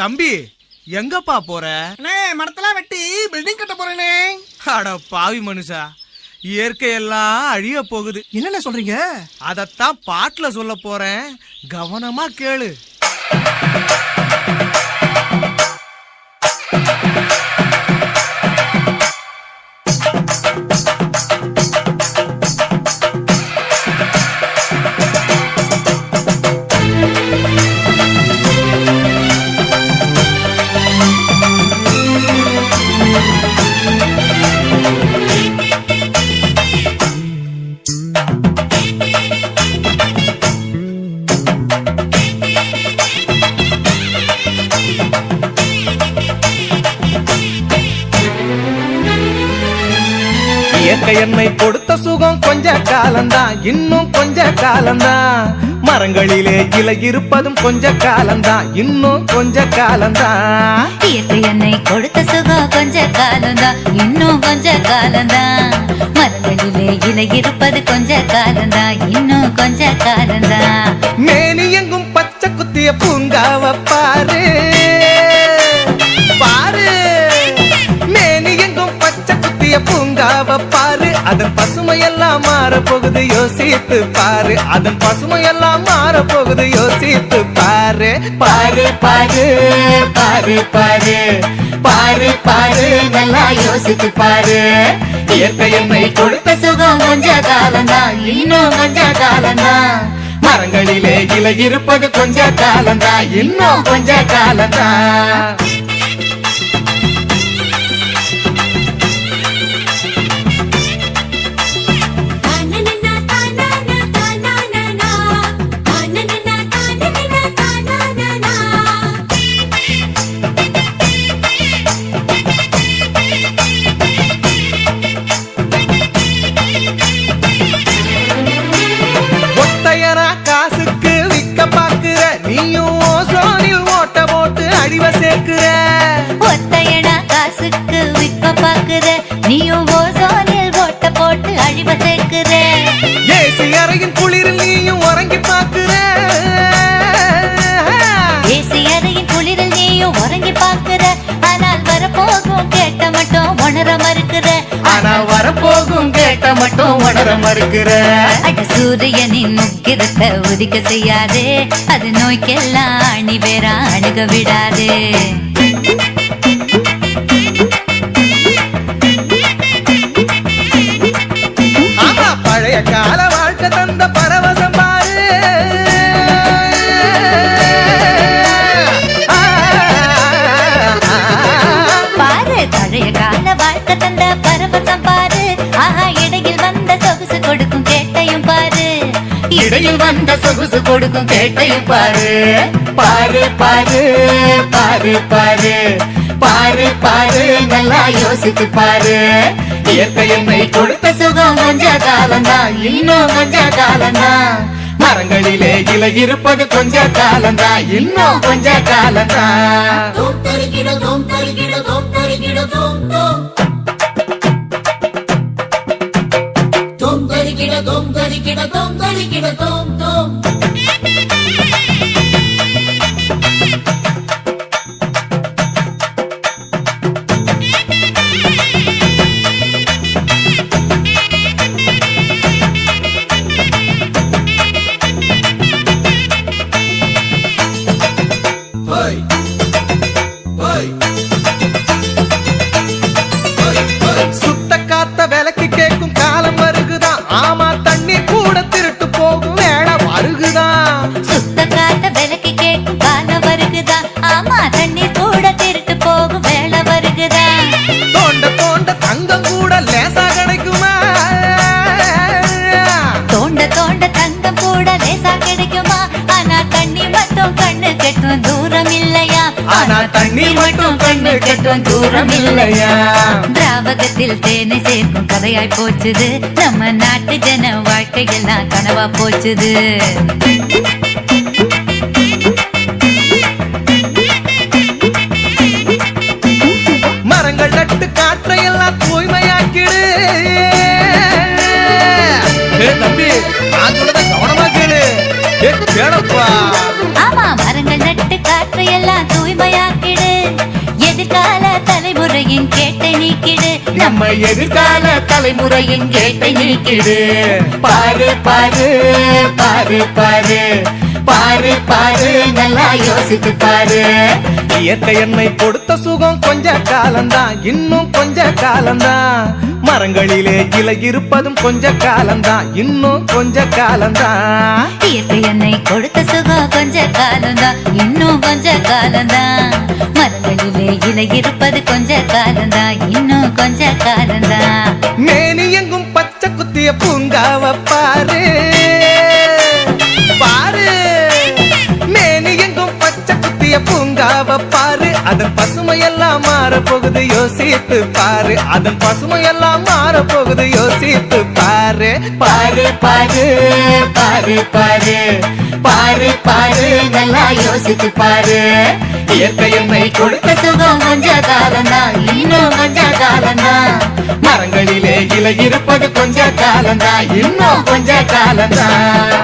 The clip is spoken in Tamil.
தம்பி எங்கப்பா போற? மரத்தெல்லாம் வெட்டி பில்டிங் கட்ட போறேனே. அட பாவி மனுஷா, இயற்கையெல்லாம் அழிய போகுது. என்னென்ன சொல்றீங்க? அதத்தான் பாட்டுல சொல்ல போறேன், கவனமா கேளு. இயற்கை என்னை கொடுத்த சுகம் கொஞ்ச காலம்தான், இன்னும் கொஞ்ச காலம்தான். மரங்களிலே இலை இருப்பதும் கொஞ்ச காலம்தான், இன்னும் கொஞ்ச காலம்தான். இயற்கை என்னை கொடுத்த சுகம் கொஞ்ச காலம்தான், இன்னும் கொஞ்ச காலம்தான். மரங்களிலே இலை இருப்பது கொஞ்ச காலம்தான், இன்னும் கொஞ்ச காலம்தான். மேனி எங்கும் பச்சை குத்திய பூங்காவ பாரு பாரு, மேனி எங்கும் பச்சை குத்திய பூங்காவ பாரு. அதன் பசுமையெல்லாம் மாற போகுது, யோசித்து பாரு. அதன் பசுமையெல்லாம் மாற போகுது, யோசித்து பாரு. பாரு பாரு பாரு பாரு பாரு பாரு, நல்லா யோசித்து பாரு. இயற்கை என்னை கொடுத்த சுகம் கொஞ்ச காலம்தான், இன்னும் கொஞ்ச காலம்தான். மரங்களிலே இலை இருப்பது கொஞ்ச காலம்தான், இன்னும் கொஞ்ச காலம்தான். காசுக்கு விக்க பாக்குற நீயும் ஓசோனில் ஓட்ட போட்டு அழிவ சேர்க்கிற. ஒத்தையடா காசுக்கு விக்க பாக்குற, நீயும் ஓசோனில் ஓட்ட போட்டு அழிவ சேர்க்கிற. ஏசி அறையின் குளிரில் நீயும் உறங்கி பாக்குற. ஏசி அறையின் குளிரில் நீயும் உறங்கி பாக்குற. ஆனால் வரப்போகும் கேட்ட மட்டும் உணர மறுக்கிற. ஆனால் வரப்போகும் கேட்ட மட்டும் உணர மறுக்கிற. அட சூரியனின் முக்கிரத்தை உதிக்க செய்யாதே, அது நோய்க்கெல்லாம் அணி வேற அணுக விடாதே. ஆமா, பழைய கால வாழ்க்கை தந்த பரவசம் பாரு. பாரு பழைய கால வாழ்க்கை தந்த பரவசம் பாரு. ஆஹா, இடையில் வந்த சொகுசு கொடுக்கும் கேட்டையும் பாரு. இடையில் வந்த சொகுசு கொடுக்கும் கேட்டையும் பாரு. பாரு பாரு பாரு பாரு பாரு பாரு, நல்லா யோசித்து பாரு. இயற்கை என்னை கொடுத்த சுகம் கொஞ்ச காலம்தான், இன்னும் கொஞ்ச காலம்தான். மரங்களிலே இலை இருப்பது கொஞ்ச காலம்தான், இன்னும் கொஞ்ச காலம்தான். சுத்த காத்த விலைக்கு கேட்கும் காலம் வருகுதான். ஆமா, தண்ணி கூட திருட்டு போகும் வேலை வருகுதான். சுத்த காத்த விலைக்கு கேட்கும் காலம் வருகுதா. ஆமா, தண்ணி கூட திருட்டு போகும் வேலை வருகுதா. தோண்ட தோண்ட தங்கம் கூட லேசா கிடைக்குமா? தோண்ட தோண்ட தங்கம் கூட லேசா கிடைக்குமா? ஆனா தண்ணி மட்டும் கண்ணு கெட்டும் தூரம் இல்லையா? ஆனா தண்ணி மட்டும் கண்ணு கெட்டும் தூரம் இல்லையா? திராவகத்தில் தேனை சேர்க்கும் கதையாய் போச்சுது. நம்ம நாட்டு ஜன வாழ்க்கையெல்லாம் கனவா போச்சுது. மரங்கள் நட்டு காற்றையெல்லாம் தூய்மையாக்கிடு. தம்பி, நான் சொல்றத கவனமா கேளு. கேளப்பா. ஆமா, மரங்கள் நட்டு காற்றையெல்லாம் தூய்மையாக்கிடு. நம்ம எதிர்கால தலைமுறையின் கேட்டை நீக்கிடு பாரு பாரு பாரு பாரு பாரு பாரு நல்லா யோசித்து பாரு இயற்கை என்னை கொடுத்த சுகம் கொஞ்ச காலம்தான் இன்னும் கொஞ்ச காலம்தான் மரங்களிலே இலை இருப்பதும் கொஞ்ச காலம்தான் இன்னும் கொஞ்ச காலம்தான் இயற்கை என்னை கொடுத்த சுகம் கொஞ்ச காலம்தான் இன்னும் கொஞ்ச காலம்தான் மரங்களிலே இலை இருப்பது கொஞ்ச காலம்தான் இன்னும் கொஞ்ச காலம்தான் மேனி எங்கும் பச்சை குத்திய பூங்காவ பாரு பாரு மேனி எங்கும் பச்சை குத்திய பூங்காவ பாரு அதன் பசுமையெல்லாம் மாற போகுது யோசித்து பாரு அதன் பசுமையெல்லாம் மாற போகுது யோசித்து பாரு பாரு பாரு பாரு பாரு பாரு பாரு நல்லா யோசித்து பாரு இயற்கை என்னை கொடுத்த சுகம் கொஞ்ச காலம்தான் இன்னும் கொஞ்ச காலம்தான் மரங்களிலே இலை இருப்பது கொஞ்ச காலம்தான் இன்னும் கொஞ்ச காலம்தான்